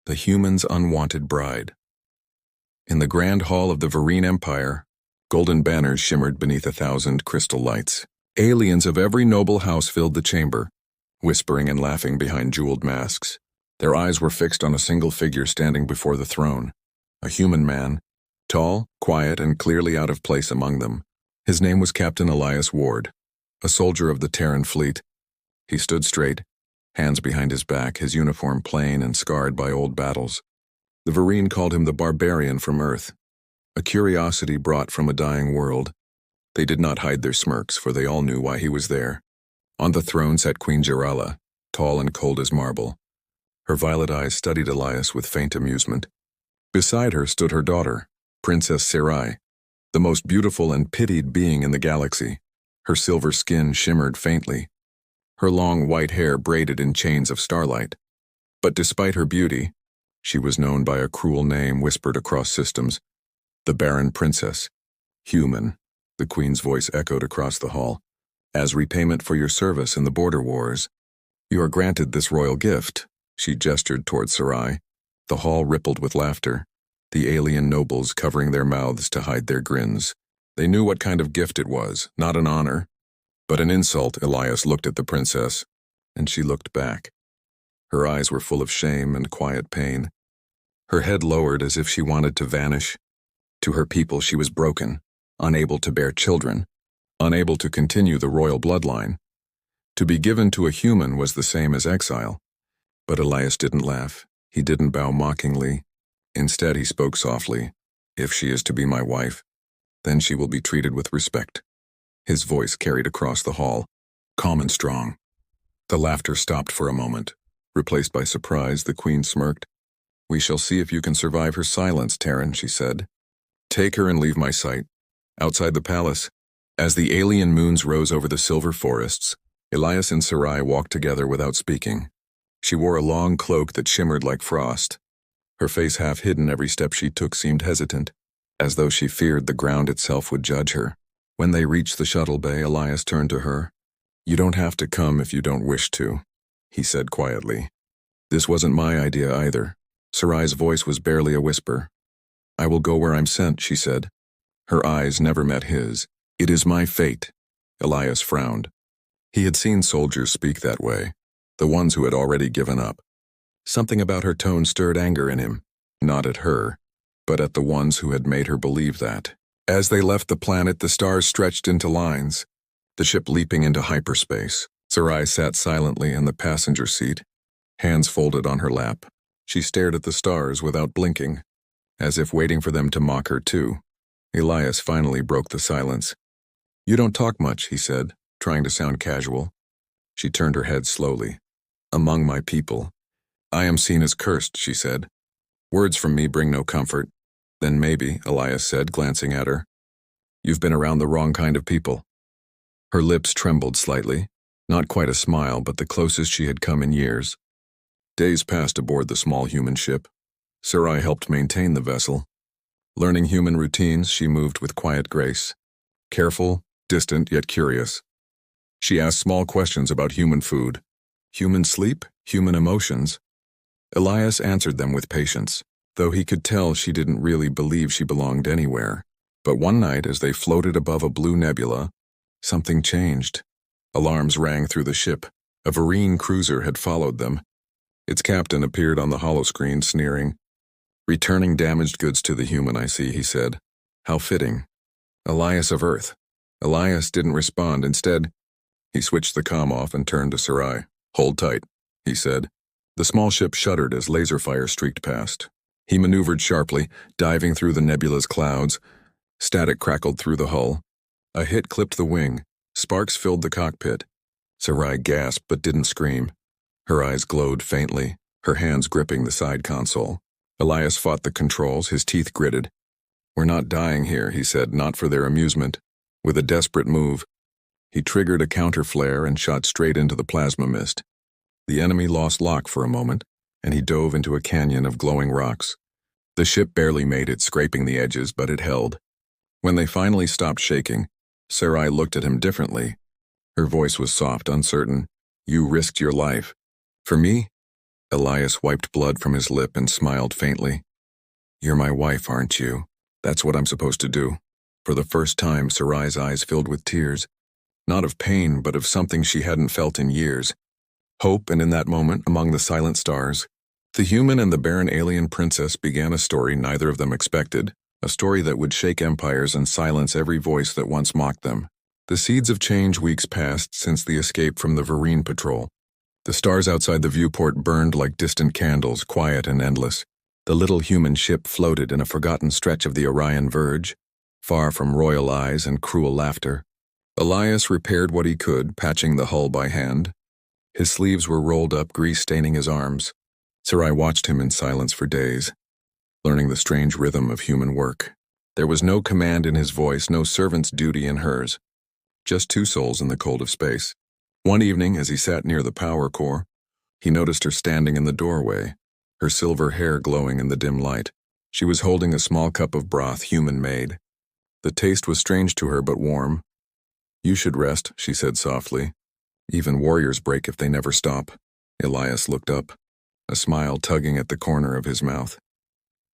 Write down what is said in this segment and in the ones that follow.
The Human's Unwanted Bride. In the grand hall of the Barren Empire, golden banners shimmered beneath 1,000 crystal lights. Aliens of every noble house filled the chamber, whispering and laughing behind jeweled masks. Their eyes were fixed on a single figure standing before the throne, a human man, tall, quiet, and clearly out of place among them. His name was Captain Elias Ward, a soldier of the Terran fleet. He stood straight, hands behind his back, his uniform plain and scarred by old battles. The Barren called him the barbarian from Earth, a curiosity brought from a dying world. They did not hide their smirks, for they all knew why he was there. On the throne sat Queen Gerala, tall and cold as marble. Her violet eyes studied Elias with faint amusement. Beside her stood her daughter, Princess Sarai, the most beautiful and pitied being in the galaxy. Her silver skin shimmered faintly, her long white hair braided in chains of starlight. But despite her beauty, she was known by a cruel name whispered across systems, the Barren Princess. Human, the Queen's voice echoed across the hall. As repayment for your service in the border wars, you are granted this royal gift. She gestured toward Sarai. The hall rippled with laughter, the alien nobles covering their mouths to hide their grins. They knew what kind of gift it was, not an honor, but an insult. Elias looked at the princess, and she looked back. Her eyes were full of shame and quiet pain. Her head lowered as if she wanted to vanish. To her people she was broken, unable to bear children, unable to continue the royal bloodline. To be given to a human was the same as exile. But Elias didn't laugh. He didn't bow mockingly. Instead, he spoke softly. If she is to be my wife, then she will be treated with respect. His voice carried across the hall, calm and strong. The laughter stopped for a moment. Replaced by surprise, the Queen smirked. We shall see if you can survive her silence, Terran, she said. Take her and leave my sight. Outside the palace, as the alien moons rose over the silver forests, Elias and Sarai walked together without speaking. She wore a long cloak that shimmered like frost. Her face half hidden, every step she took seemed hesitant, as though she feared the ground itself would judge her. When they reached the shuttle bay, Elias turned to her. You don't have to come if you don't wish to, he said quietly. This wasn't my idea either. Sarai's voice was barely a whisper. I will go where I'm sent, she said. Her eyes never met his. It is my fate. Elias frowned. He had seen soldiers speak that way, the ones who had already given up. Something about her tone stirred anger in him, not at her, but at the ones who had made her believe that. As they left the planet, the stars stretched into lines, the ship leaping into hyperspace. Sarai sat silently in the passenger seat, hands folded on her lap. She stared at the stars without blinking, as if waiting for them to mock her too. Elias finally broke the silence. You don't talk much, he said, trying to sound casual. She turned her head slowly. Among my people, I am seen as cursed, she said. Words from me bring no comfort. Then maybe, Elias said, glancing at her. You've been around the wrong kind of people. Her lips trembled slightly, not quite a smile, but the closest she had come in years. Days passed aboard the small human ship. Sarai helped maintain the vessel. Learning human routines, she moved with quiet grace. Careful, distant, yet curious. She asked small questions about human food, human sleep, human emotions. Elias answered them with patience, though he could tell she didn't really believe she belonged anywhere. But one night, as they floated above a blue nebula, something changed. Alarms rang through the ship. A Barren cruiser had followed them. Its captain appeared on the holoscreen, sneering. Returning damaged goods to the human, I see, he said. How fitting. Elias of Earth. Elias didn't respond. Instead, he switched the comm off and turned to Sarai. Hold tight, he said. The small ship shuddered as laser fire streaked past. He maneuvered sharply, diving through the nebula's clouds. Static crackled through the hull. A hit clipped the wing. Sparks filled the cockpit. Sarai gasped but didn't scream. Her eyes glowed faintly, her hands gripping the side console. Elias fought the controls, his teeth gritted. We're not dying here, he said, not for their amusement. With a desperate move, he triggered a counter flare and shot straight into the plasma mist. The enemy lost lock for a moment, and he dove into a canyon of glowing rocks. The ship barely made it, scraping the edges, but it held. When they finally stopped shaking, Sarai looked at him differently. Her voice was soft, uncertain. You risked your life. For me? Elias wiped blood from his lip and smiled faintly. "You're my wife, aren't you? That's what I'm supposed to do." For the first time, Sarai's eyes filled with tears, not of pain, but of something she hadn't felt in years. Hope, and in that moment, among the silent stars, the human and the barren alien princess began a story neither of them expected, a story that would shake empires and silence every voice that once mocked them. The seeds of change weeks passed since the escape from the Varine patrol. The stars outside the viewport burned like distant candles, quiet and endless. The little human ship floated in a forgotten stretch of the Orion verge, far from royal eyes and cruel laughter. Elias repaired what he could, patching the hull by hand. His sleeves were rolled up, grease staining his arms. Sarai watched him in silence for days, learning the strange rhythm of human work. There was no command in his voice, no servant's duty in hers. Just two souls in the cold of space. One evening, as he sat near the power core, he noticed her standing in the doorway, her silver hair glowing in the dim light. She was holding a small cup of broth, human-made. The taste was strange to her, but warm. "You should rest," she said softly. "Even warriors break if they never stop." Elias looked up, a smile tugging at the corner of his mouth.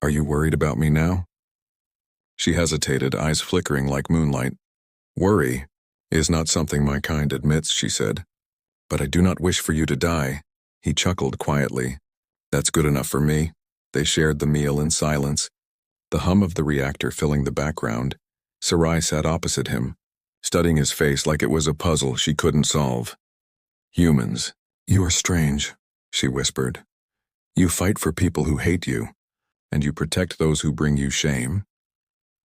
"Are you worried about me now?" She hesitated, eyes flickering like moonlight. "Worry is not something my kind admits," she said. "But I do not wish for you to die." He chuckled quietly. "That's good enough for me." They shared the meal in silence, the hum of the reactor filling the background. Sarai sat opposite him, studying his face like it was a puzzle she couldn't solve. "Humans, you are strange," she whispered. "You fight for people who hate you, and you protect those who bring you shame."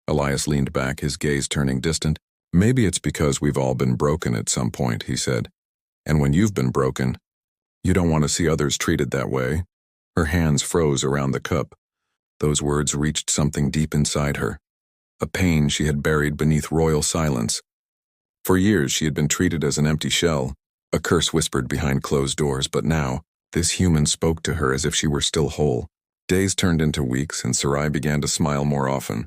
Elias leaned back, his gaze turning distant. "Maybe it's because we've all been broken at some point," he said. "And when you've been broken, you don't want to see others treated that way." Her hands froze around the cup. Those words reached something deep inside her, a pain she had buried beneath royal silence. For years she had been treated as an empty shell, a curse whispered behind closed doors, but now, this human spoke to her as if she were still whole. Days turned into weeks, and Sarai began to smile more often.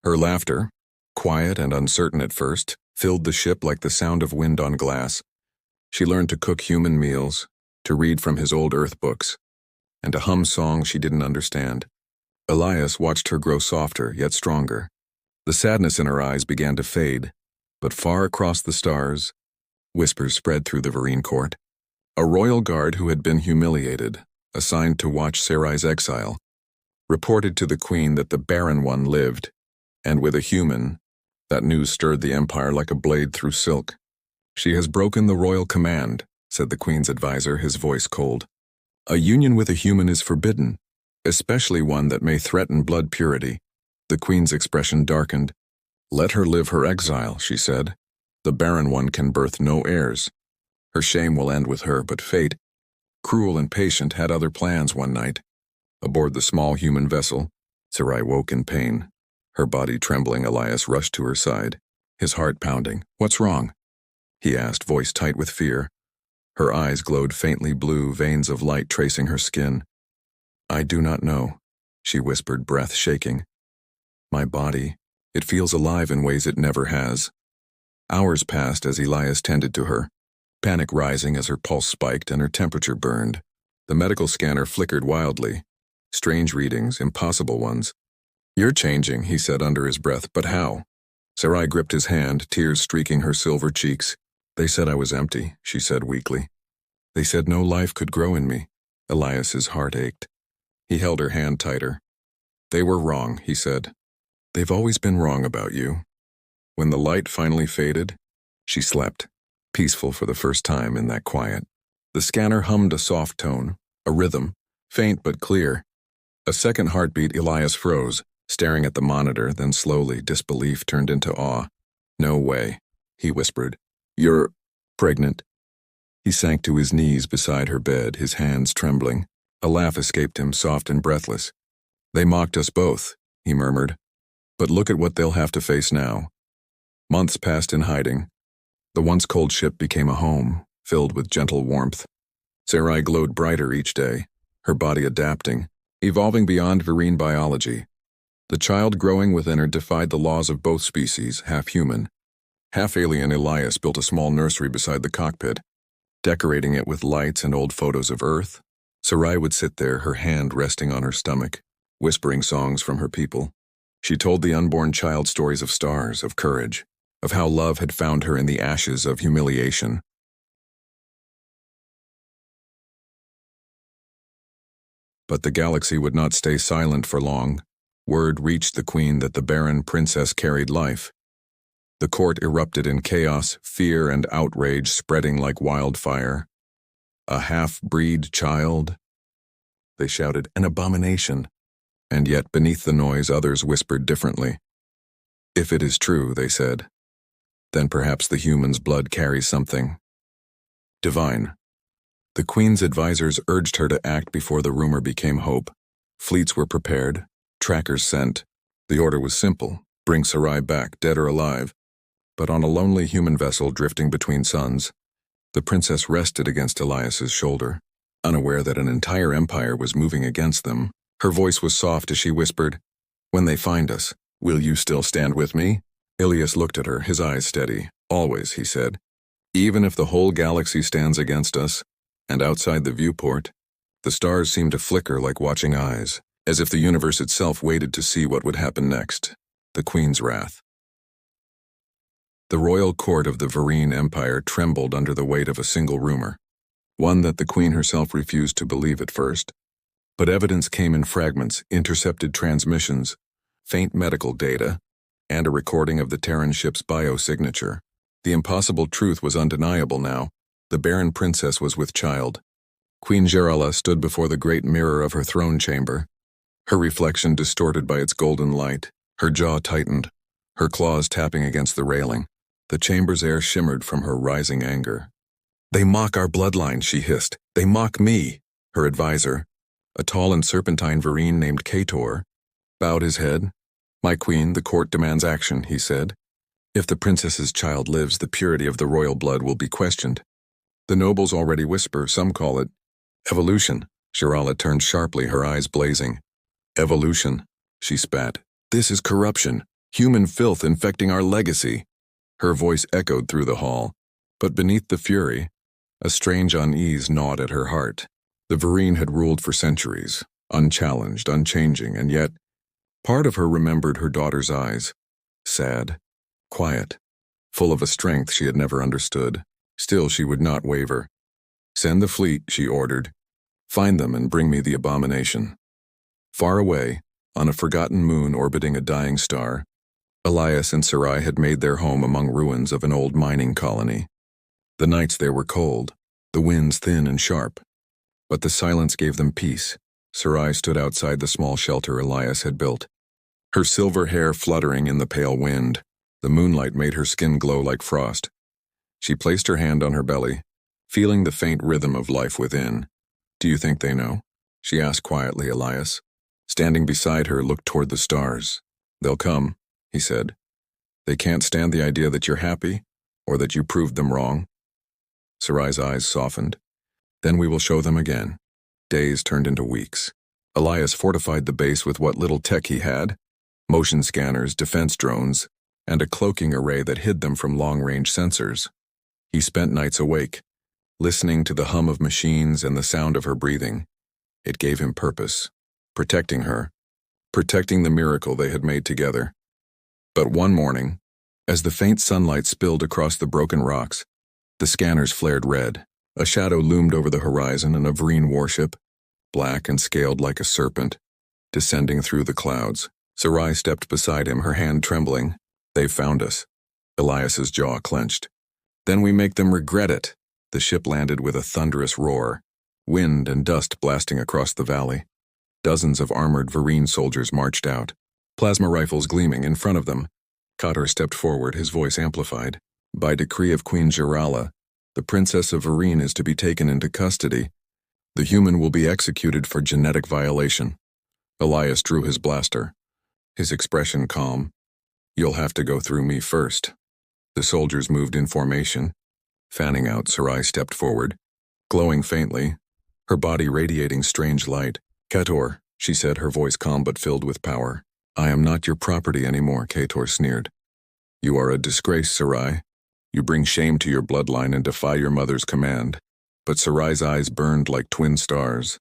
Her laughter, quiet and uncertain at first, filled the ship like the sound of wind on glass. She learned to cook human meals, to read from his old Earth books, and to hum songs she didn't understand. Elias watched her grow softer, yet stronger. The sadness in her eyes began to fade, but far across the stars, whispers spread through the Varine court. A royal guard who had been humiliated, assigned to watch Sarai's exile, reported to the queen that the Barren one lived, and with a human, that news stirred the empire like a blade through silk. "She has broken the royal command," said the queen's advisor, his voice cold. "A union with a human is forbidden, especially one that may threaten blood purity." The queen's expression darkened. "Let her live her exile," she said. "The barren one can birth no heirs. Her shame will end with her, but fate, cruel and patient, had other plans one night. Aboard the small human vessel, Sarai woke in pain. Her body trembling, Elias rushed to her side, his heart pounding. "What's wrong?" he asked, voice tight with fear. Her eyes glowed faintly blue, veins of light tracing her skin. "I do not know," she whispered, breath shaking. "My body, it feels alive in ways it never has." Hours passed as Elias tended to her, panic rising as her pulse spiked and her temperature burned. The medical scanner flickered wildly. Strange readings, impossible ones. "You're changing," he said under his breath, "but how?" Sarai gripped his hand, tears streaking her silver cheeks. "They said I was empty," she said weakly. "They said no life could grow in me." Elias's heart ached. He held her hand tighter. "They were wrong," he said. "They've always been wrong about you." When the light finally faded, she slept, peaceful for the first time in that quiet. The scanner hummed a soft tone, a rhythm, faint but clear. A second heartbeat, Elias froze, staring at the monitor, then slowly disbelief turned into awe. "No way," he whispered. "You're pregnant." He sank to his knees beside her bed, his hands trembling. A laugh escaped him, soft and breathless. "They mocked us both," he murmured. "But look at what they'll have to face now." Months passed in hiding. The once cold ship became a home, filled with gentle warmth. Sarai glowed brighter each day, her body adapting, evolving beyond Varine biology. The child growing within her defied the laws of both species, half human. Half alien, Elias built a small nursery beside the cockpit, decorating it with lights and old photos of Earth, Sarai would sit there, her hand resting on her stomach, whispering songs from her people. She told the unborn child stories of stars, of courage, of how love had found her in the ashes of humiliation. But the galaxy would not stay silent for long. Word reached the queen that the Barren princess carried life. The court erupted in chaos, fear and outrage spreading like wildfire. A half-breed child? They shouted, an abomination. And yet beneath the noise others whispered differently. If it is true, they said, then perhaps the human's blood carries something divine. The queen's advisors urged her to act before the rumor became hope. Fleets were prepared, trackers sent. The order was simple, bring Sarai back, dead or alive. But on a lonely human vessel drifting between suns, the princess rested against Elias's shoulder, unaware that an entire empire was moving against them. Her voice was soft as she whispered, when they find us, will you still stand with me? Elias looked at her, his eyes steady. Always, he said. Even if the whole galaxy stands against us, and outside the viewport, the stars seemed to flicker like watching eyes, as if the universe itself waited to see what would happen next. The queen's wrath. The royal court of the Barren Empire trembled under the weight of a single rumor, one that the queen herself refused to believe at first. But evidence came in fragments, intercepted transmissions, faint medical data, and a recording of the Terran ship's biosignature. The impossible truth was undeniable now. The Barren princess was with child. Queen Jarala stood before the great mirror of her throne chamber, her reflection distorted by its golden light, her jaw tightened, her claws tapping against the railing. The chamber's air shimmered from her rising anger. They mock our bloodline, she hissed. They mock me. Her advisor, a tall and serpentine Barren named Kator, bowed his head. My queen, the court demands action, he said. If the princess's child lives, the purity of the royal blood will be questioned. The nobles already whisper, some call it evolution. Jarala turned sharply, her eyes blazing. Evolution, she spat. This is corruption, human filth infecting our legacy. Her voice echoed through the hall, but beneath the fury, a strange unease gnawed at her heart. The Barren had ruled for centuries, unchallenged, unchanging, and yet, part of her remembered her daughter's eyes, sad, quiet, full of a strength she had never understood. Still, she would not waver. Send the fleet, she ordered. Find them and bring me the abomination. Far away, on a forgotten moon orbiting a dying star, Elias and Sarai had made their home among ruins of an old mining colony. The nights there were cold, the winds thin and sharp, but the silence gave them peace. Sarai stood outside the small shelter Elias had built, her silver hair fluttering in the pale wind. The moonlight made her skin glow like frost. She placed her hand on her belly, feeling the faint rhythm of life within. Do you think they know? She asked quietly. Elias, standing beside her, looked toward the stars. They'll come, he said. They can't stand the idea that you're happy, or that you proved them wrong. Sarai's eyes softened. Then we will show them again. Days turned into weeks. Elias fortified the base with what little tech he had, motion scanners, defense drones, and a cloaking array that hid them from long-range sensors. He spent nights awake, listening to the hum of machines and the sound of her breathing. It gave him purpose, protecting her, protecting the miracle they had made together. But one morning, as the faint sunlight spilled across the broken rocks, the scanners flared red. A shadow loomed over the horizon, and a Barren warship, black and scaled like a serpent, descending through the clouds. Sarai stepped beside him, her hand trembling. They found us. Elias's jaw clenched. Then we make them regret it. The ship landed with a thunderous roar, wind and dust blasting across the valley. Dozens of armored Barren soldiers marched out, plasma rifles gleaming in front of them. Kator stepped forward, his voice amplified. By decree of Queen Jarala, the Princess of Barren is to be taken into custody. The human will be executed for genetic violation. Elias drew his blaster, his expression calm. You'll have to go through me first. The soldiers moved in formation. Fanning out, Sarai stepped forward, glowing faintly, her body radiating strange light. Kator, she said, her voice calm but filled with power. I am not your property anymore, Kator sneered. You are a disgrace, Sarai. You bring shame to your bloodline and defy your mother's command. But Sarai's eyes burned like twin stars.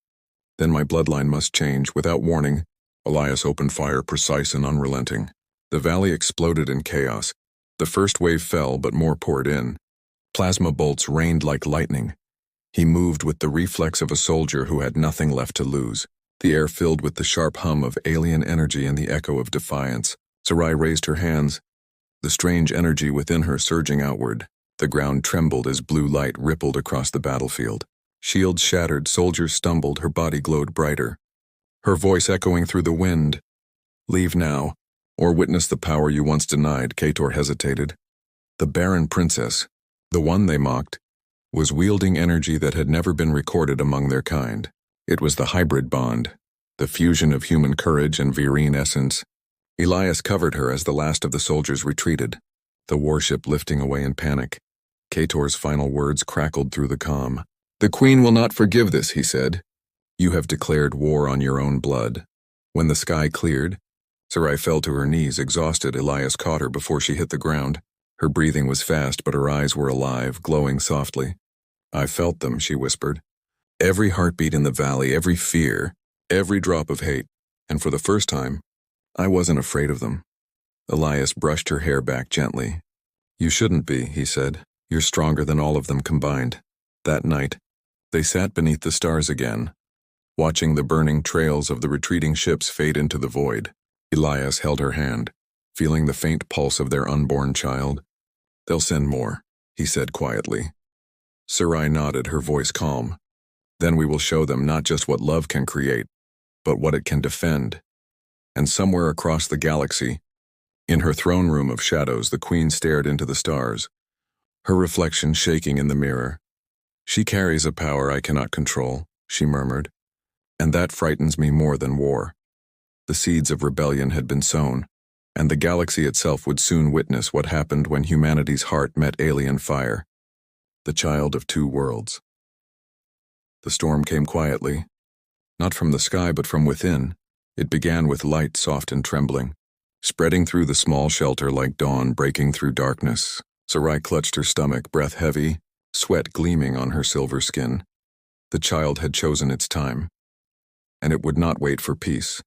Then my bloodline must change. Without warning, Elias opened fire, precise and unrelenting. The valley exploded in chaos. The first wave fell, but more poured in. Plasma bolts rained like lightning. He moved with the reflex of a soldier who had nothing left to lose. The air filled with the sharp hum of alien energy and the echo of defiance. Sarai raised her hands, the strange energy within her surging outward. The ground trembled as blue light rippled across the battlefield. Shields shattered, soldiers stumbled, her body glowed brighter. Her voice echoing through the wind. Leave now, or witness the power you once denied. Kator hesitated. The Barren princess, the one they mocked, was wielding energy that had never been recorded among their kind. It was the hybrid bond, the fusion of human courage and Virine essence. Elias covered her as the last of the soldiers retreated, the warship lifting away in panic. Kator's final words crackled through the calm. "The Queen will not forgive this," he said. "You have declared war on your own blood." When the sky cleared, Sarai fell to her knees, exhausted. Elias caught her before she hit the ground. Her breathing was fast, but her eyes were alive, glowing softly. "I felt them," she whispered. "Every heartbeat in the valley, every fear, every drop of hate. And for the first time, I wasn't afraid of them." Elias brushed her hair back gently. "You shouldn't be," he said. "You're stronger than all of them combined." That night, they sat beneath the stars again, watching the burning trails of the retreating ships fade into the void. Elias held her hand, feeling the faint pulse of their unborn child. "They'll send more," he said quietly. Sarai nodded, her voice calm. "Then we will show them not just what love can create, but what it can defend." And somewhere across the galaxy, in her throne room of shadows, the Queen stared into the stars, her reflection shaking in the mirror. "She carries a power I cannot control," she murmured, "and that frightens me more than war." The seeds of rebellion had been sown, and the galaxy itself would soon witness what happened when humanity's heart met alien fire. The child of two worlds. The storm came quietly, not from the sky but from within. It began with light, soft and trembling, spreading through the small shelter like dawn breaking through darkness. Sarai clutched her stomach, breath heavy, sweat gleaming on her silver skin. The child had chosen its time, and it would not wait for peace.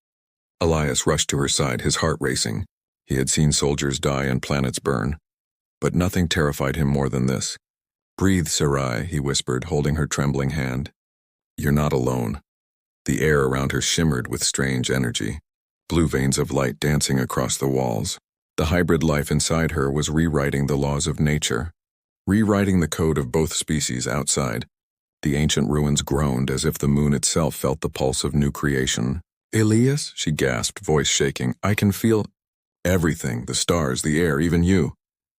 Elias rushed to her side, his heart racing. He had seen soldiers die and planets burn, but nothing terrified him more than this. "Breathe, Sarai," he whispered, holding her trembling hand. "You're not alone." The air around her shimmered with strange energy, blue veins of light dancing across the walls. The hybrid life inside her was rewriting the laws of nature, rewriting the code of both species outside. The ancient ruins groaned as if the moon itself felt the pulse of new creation. "Elias," she gasped, voice shaking, "I can feel everything, the stars, the air, even you."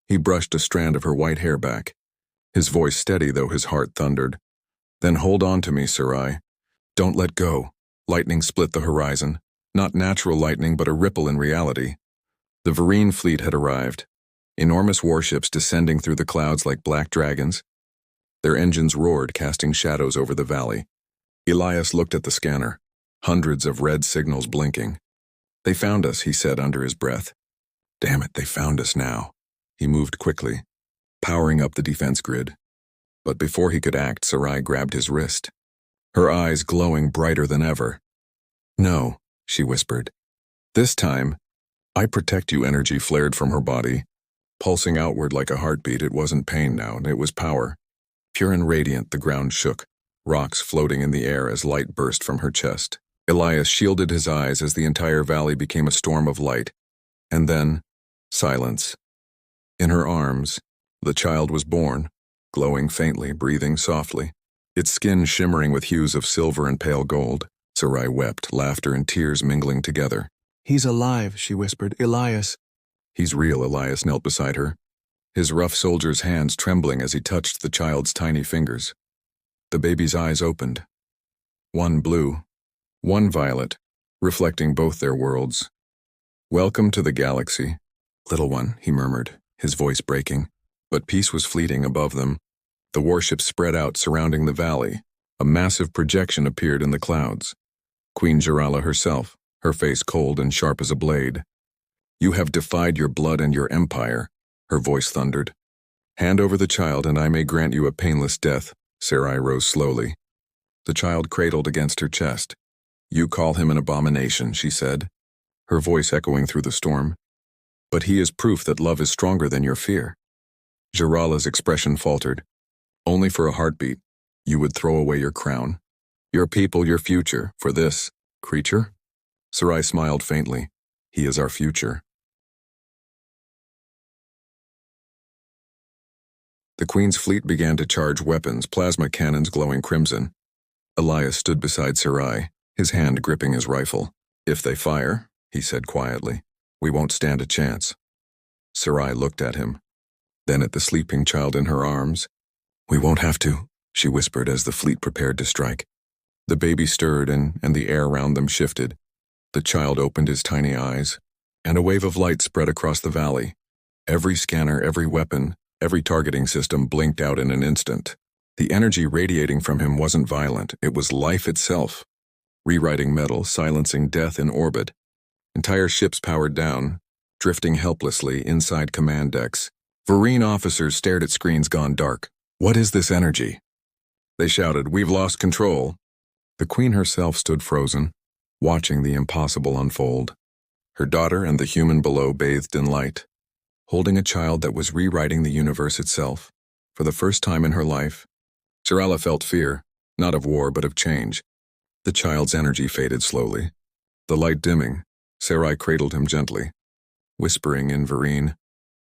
He brushed a strand of her white hair back, his voice steady though his heart thundered. "Then hold on to me, Sarai. Don't let go." Lightning split the horizon, not natural lightning but a ripple in reality. The Virine fleet had arrived, enormous warships descending through the clouds like black dragons. Their engines roared, casting shadows over the valley. Elias looked at the scanner, hundreds of red signals blinking. "They found us," he said under his breath. "Damn it, they found us now." He moved quickly, powering up the defense grid. But before he could act, Sarai grabbed his wrist, her eyes glowing brighter than ever. "No," she whispered. "This time, I protect you." Energy flared from her body, pulsing outward like a heartbeat. It wasn't pain now, it was power. Pure and radiant, the ground shook, rocks floating in the air as light burst from her chest. Elias shielded his eyes as the entire valley became a storm of light. And then, silence. In her arms, the child was born, glowing faintly, breathing softly, its skin shimmering with hues of silver and pale gold. Sarai wept, laughter and tears mingling together. "He's alive," she whispered. "Elias." "He's real." Elias knelt beside her, his rough soldier's hands trembling as he touched the child's tiny fingers. The baby's eyes opened, one blue, one violet, reflecting both their worlds. "Welcome to the galaxy, little one," he murmured, his voice breaking. But peace was fleeting above them. The warships spread out, surrounding the valley. A massive projection appeared in the clouds. Queen Jarala herself, her face cold and sharp as a blade. "You have defied your blood and your empire," her voice thundered. "Hand over the child and I may grant you a painless death." Sarai rose slowly, the child cradled against her chest. You call him an abomination, she said, her voice echoing through the storm. But he is proof that love is stronger than your fear. Jarala's expression faltered. Only for a heartbeat, you would throw away your crown, your people, your future, for this creature? Sarai smiled faintly. He is our future. The Queen's fleet began to charge weapons, plasma cannons glowing crimson. Elias stood beside Sarai, his hand gripping his rifle. If they fire, he said quietly, we won't stand a chance. Sarai looked at him, then at the sleeping child in her arms. We won't have to, she whispered as the fleet prepared to strike. The baby stirred and the air around them shifted. The child opened his tiny eyes, and a wave of light spread across the valley. Every scanner, every weapon, every targeting system blinked out in an instant. The energy radiating from him wasn't violent, it was life itself. Rewriting metal, silencing death in orbit. Entire ships powered down, drifting helplessly inside command decks. Vereen officers stared at screens gone dark. What is this energy? They shouted, we've lost control. The Queen herself stood frozen, watching the impossible unfold. Her daughter and the human below bathed in light, holding a child that was rewriting the universe itself. For the first time in her life, Jarala felt fear, not of war but of change. The child's energy faded slowly. The light dimming, Sarai cradled him gently, whispering in Vereen,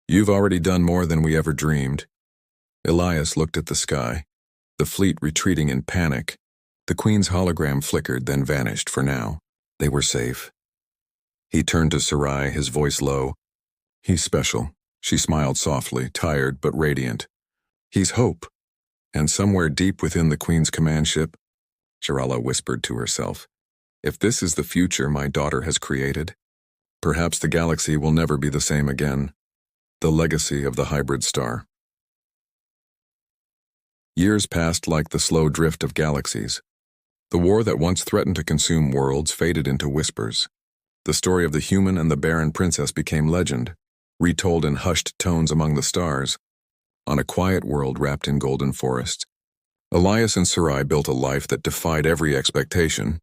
you've already done more than we ever dreamed. Elias looked at the sky, the fleet retreating in panic. The Queen's hologram flickered, then vanished for now. They were safe. He turned to Sarai, his voice low. He's special. She smiled softly, tired but radiant. He's hope. And somewhere deep within the Queen's command ship, Jarala whispered to herself, if this is the future my daughter has created, perhaps the galaxy will never be the same again. The legacy of the hybrid star. Years passed like the slow drift of galaxies. The war that once threatened to consume worlds faded into whispers. The story of the human and the Barren princess became legend, retold in hushed tones among the stars. On a quiet world wrapped in golden forests, Elias and Sarai built a life that defied every expectation.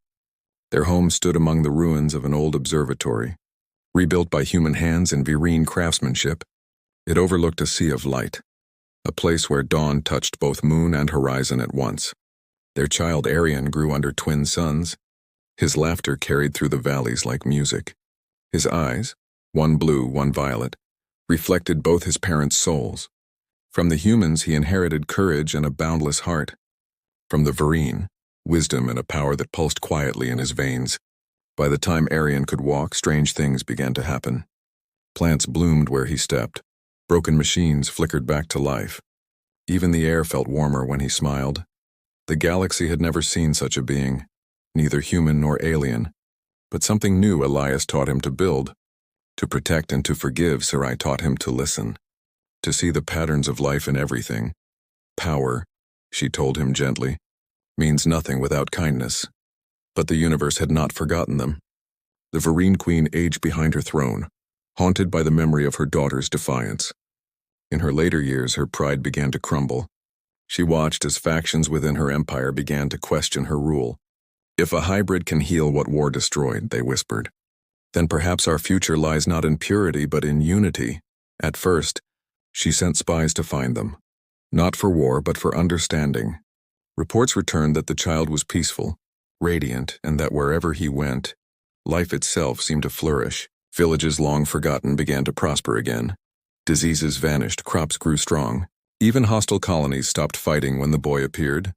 Their home stood among the ruins of an old observatory, rebuilt by human hands in Vereen craftsmanship. It overlooked a sea of light, a place where dawn touched both moon and horizon at once. Their child Arian grew under twin suns. His laughter carried through the valleys like music. His eyes, one blue, one violet, reflected both his parents' souls. From the humans he inherited courage and a boundless heart. From the Vereen, wisdom and a power that pulsed quietly in his veins. By the time Arian could walk, strange things began to happen. Plants bloomed where he stepped. Broken machines flickered back to life. Even the air felt warmer when he smiled. The galaxy had never seen such a being, neither human nor alien. But something new Elias taught him to build. To protect and to forgive, Sarai taught him to listen. To see the patterns of life in everything. Power, she told him gently, means nothing without kindness. But the universe had not forgotten them. The Vereen Queen aged behind her throne, haunted by the memory of her daughter's defiance. In her later years, her pride began to crumble. She watched as factions within her empire began to question her rule. If a hybrid can heal what war destroyed, they whispered, then perhaps our future lies not in purity but in unity. At first, she sent spies to find them, not for war but for understanding. Reports returned that the child was peaceful, radiant, and that wherever he went, life itself seemed to flourish. Villages long forgotten began to prosper again. Diseases vanished, crops grew strong. Even hostile colonies stopped fighting when the boy appeared.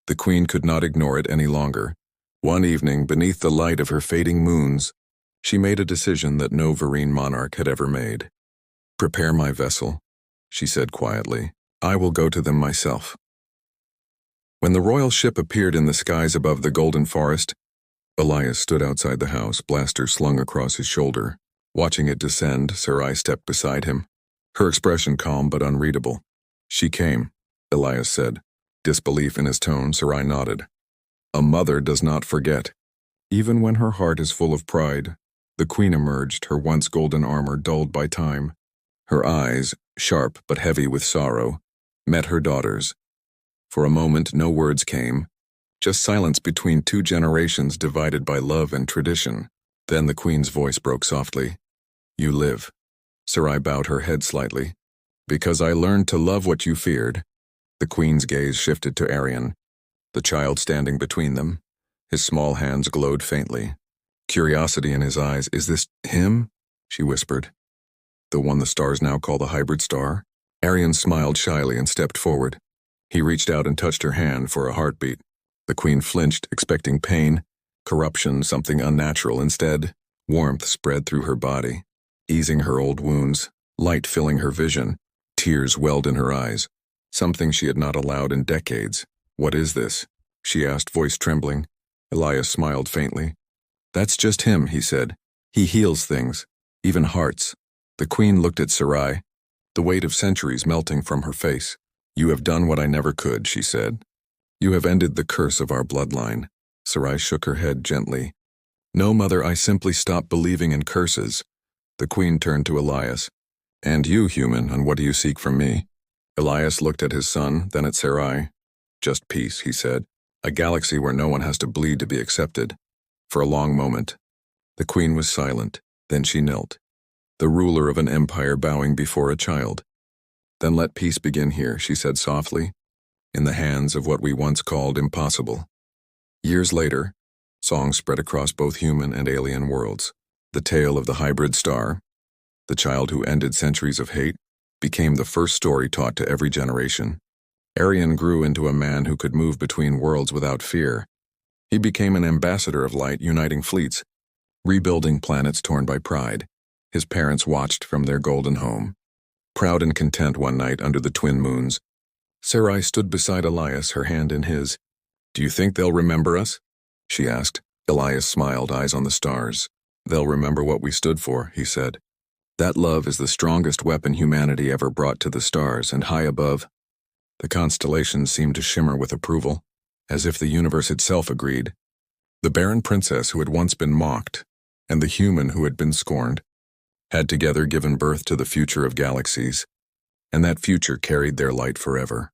The Queen could not ignore it any longer. One evening, beneath the light of her fading moons, she made a decision that no Vereen monarch had ever made. Prepare my vessel, she said quietly. I will go to them myself. When the royal ship appeared in the skies above the golden forest, Elias stood outside the house, blaster slung across his shoulder. Watching it descend, Sarai stepped beside him, her expression calm but unreadable. She came, Elias said. Disbelief in his tone, Sarai nodded. A mother does not forget. Even when her heart is full of pride, the Queen emerged, her once golden armor dulled by time. Her eyes, sharp but heavy with sorrow, met her daughter's. For a moment no words came, Just silence between two generations divided by love and tradition. Then the queen's voice broke softly. You live. Sarai bowed her head slightly. Because I learned to love what you feared. The queen's gaze shifted to Arian, the child standing between them. His small hands glowed faintly. Curiosity in his eyes. Is this him? She whispered. The one the stars now call the hybrid star? Arian smiled shyly and stepped forward. He reached out and touched her hand for a heartbeat. The queen flinched, expecting pain, corruption, something unnatural. Instead, warmth spread through her body, easing her old wounds, light filling her vision. Tears welled in her eyes, something she had not allowed in decades. What is this? She asked, voice trembling. Elias smiled faintly. That's just him, he said. He heals things, even hearts. The queen looked at Sarai, the weight of centuries melting from her face. You have done what I never could, she said. You have ended the curse of our bloodline. Sarai shook her head gently. No, mother, I simply stopped believing in curses. The queen turned to Elias. And you, human, and what do you seek from me? Elias looked at his son, then at Sarai. Just peace, he said. A galaxy where no one has to bleed to be accepted. For a long moment, the queen was silent. Then she knelt, the ruler of an empire bowing before a child. Then let peace begin here, she said softly, in the hands of what we once called impossible. Years later, songs spread across both human and alien worlds. The tale of the hybrid star, the child who ended centuries of hate, became the first story taught to every generation. Arian grew into a man who could move between worlds without fear. He became an ambassador of light, uniting fleets, rebuilding planets torn by pride. His parents watched from their golden home. Proud and content one night under the twin moons, Sarai stood beside Elias, her hand in his. Do you think they'll remember us? She asked. Elias smiled, eyes on the stars. They'll remember what we stood for, he said. That love is the strongest weapon humanity ever brought to the stars, and high above, the constellations seemed to shimmer with approval, as if the universe itself agreed. The Barren princess who had once been mocked, and the human who had been scorned, had together given birth to the future of galaxies, and that future carried their light forever.